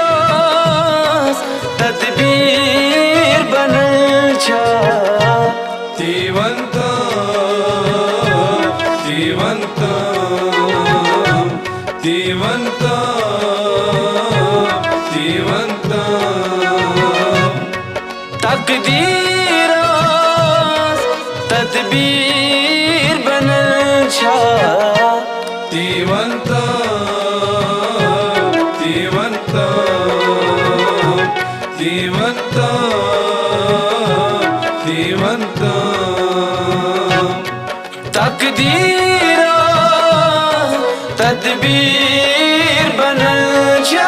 तकदीरास तदबीर बनल छा तीवंत तीवंत तीवंत तीवंत तकदीरास तदबीर बनल छा तीवंत तीवंत तीवंत तीवंत तकदीरास तदबीर बनल छा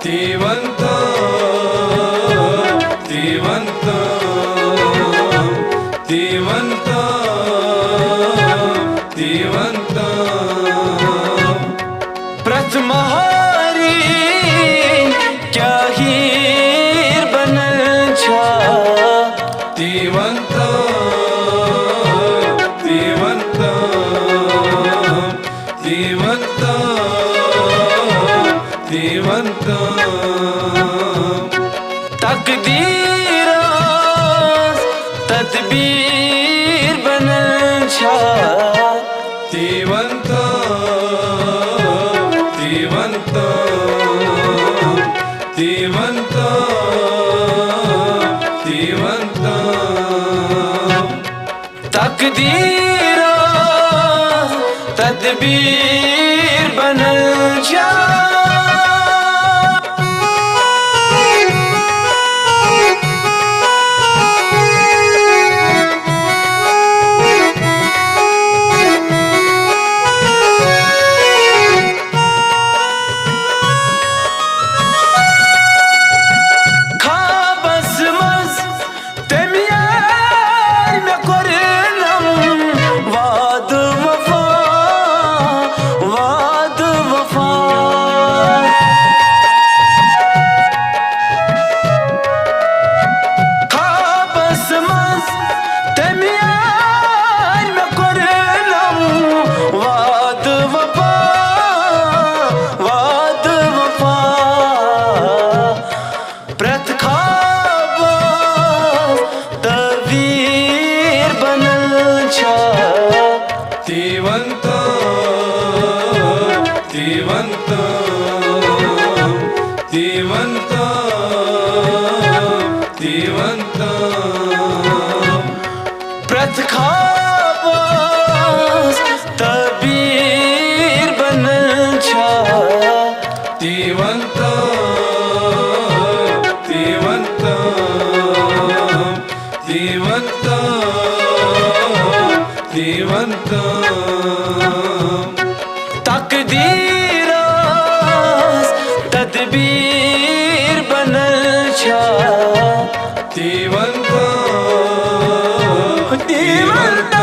तीवंत तीवंत तीवंत तीवंत प्रथमहारी क्या हीर बनल छा तीवंत तीवंत तीवंत तीवंत तकदीरास तदबीर बनल छा तीवंत तीवंत तीवंत तीवंत तकदीरास तदबीर बनल छा तीवंत तीवंत तीवंत तीवंत प्रतखाबास तबीर बनल छा तीवंत तीवंत तीवंत तीवंत तकदीरास तदबीर बनल छा तीवंत तीवंत